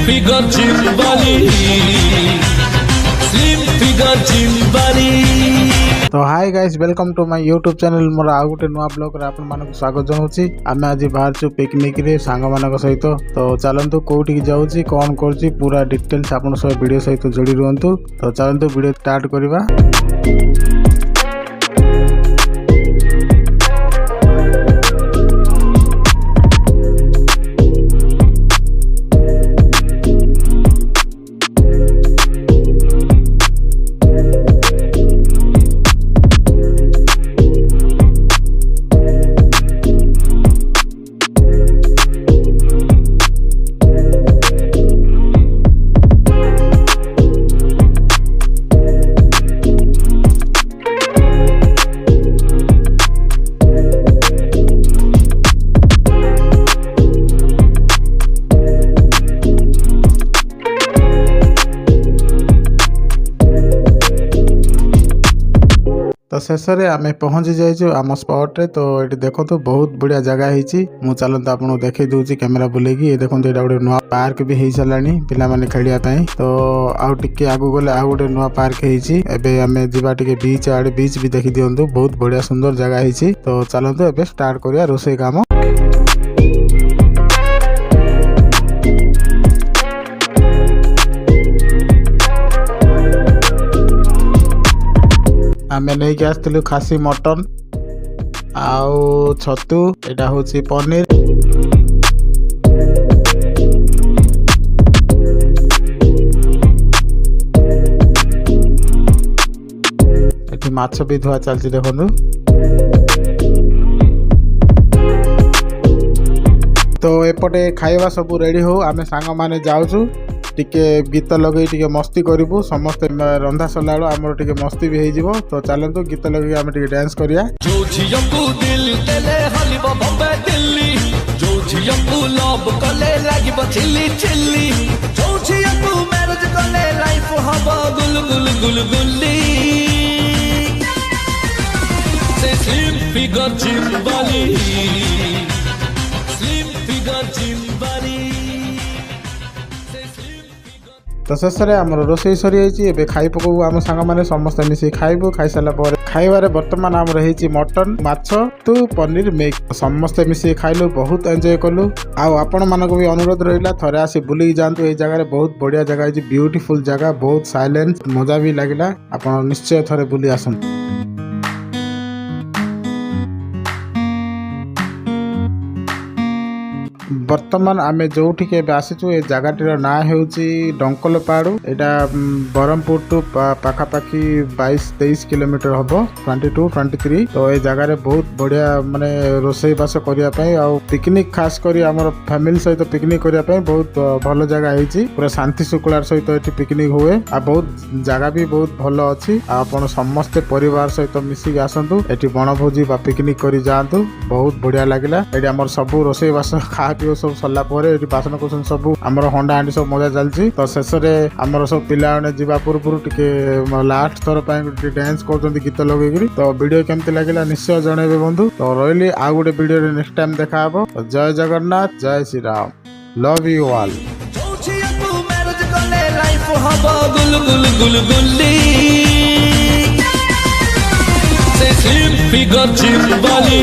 figure Jimbali, slim figure Jimbali। तो hi guys welcome to my YouTube channel मोर आ गोटे नुआ ब्लॉग रे आपन मानक स्वागत जनाउछि। आमे आज बाहर छु पिकनिक रे सांग मानक सहित। तो चलंतु कोठी की जाउछि कोन करछि पूरा डिटेल्स आपन सब वीडियो सहित जोड़ी रहंतु। तो चलंतु वीडियो स्टार्ट करिबा। तो शेष में आम पहुंची जाइए आम स्पॉट रे। तो ये देखो तो बहुत बढ़िया जगह है। मु चलते आपको देखई दूसरी कैमेरा बुलेगी। ये देखो ये गोटे नुआ पार्क भी हो सारानी पिला माने खेलिया। तो आउ टिके आगु गले आउ गोटे नुआ पार्क है। आम जीवा टिके बीच आड़े बीच भी देखी दिंतु बहुत बढ़िया सुंदर जगह है। तो चलते एबे स्टार्ट करिया रोषे काम। आमे नहीं के आसलु खासी मटन आउ छतु एटा होची पनीर। एठी माछ भी धुआ चलची देखनु। तो एपटे खाइबा सब रेडी हो आमे सांग माने जाउछु। टिके गीत लगे टिके मस्ती करिवु समस्त रंधा सलाड़ आमर टिके मस्ती भी हो। तो चलतु गीत लगे आम टिके डांस करिया। जो झियंकु दिल तेले हलिबो बम्बे दिल्ली, जो झियंकु लव कले लागिबो चिल्ली चिल्ली, जो झियंकु मैरिज कले लाइफ हबो गुल गुल गुल गुल्ली। से स्लिम फिगर जिम्बाली, स्लिम फिगर जिम्बाली। तो शेष में आम रोषे सरी खाई पकऊ आम सांग मैंने समस्त मिसी खाइबू। खाई सारा खाइबार बर्तमान आम रही मटन माछ तू पनीर मिक्स समस्ते मिसी खाइलु बहुत एंजॉय कलु। आपण मानक भी अनुरोध रहा थरे आसी बुली जातु। ये जगह बहुत बढ़िया जगह है ब्यूटीफुल जगह बहुत साइलेंस मजा भी लगिला। आपण निश्चय थरे बुली आसन। बर्तमान आम जो आसीचु ए जगह ना हो डंकल पहाड़। यहाँ ब्रह्मपुर टू पाखापाखि 22-23 किलोमीटर हम 22-23। तो ये जगह बहुत बढ़िया माने रोसई बास करने पिकनिक खास कर आम फैमिली सहित पिकनिक करने बहुत भल जगह है। पूरा शांति शुक्लार सहित ये पिकनिक हुए। आ बहुत जगह भी बहुत भल अच्छी। आपण समस्ते परिवार सहित मिसिक आसतु ये बनभोजी पिकनिक कर जातु बहुत बढ़िया लगिला। ये आम सब रोसई बास खा पी सब सरला बासन कुसन सब आमर हंडा हांडी सब मजा चलती। तो शेष में आमर सब पिला जावा पूर्व टिके लास्ट थर डांस कर गीत लगे। तो वीडियो केमती लगे निश्चय जनइबे बंधु। तो रही आ गोटे वीडियो नेक्स्ट टाइम देखा हे। तो जय जगन्नाथ जय Shri Ram love you all. Slim figure जिम्बाली,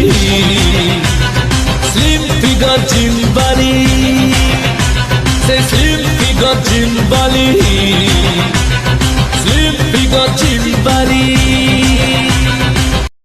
स्लिम फिगर जिम्बाली, से स्लिम फिगर जिम्बाली, स्लिम फिगर जिम्बाली।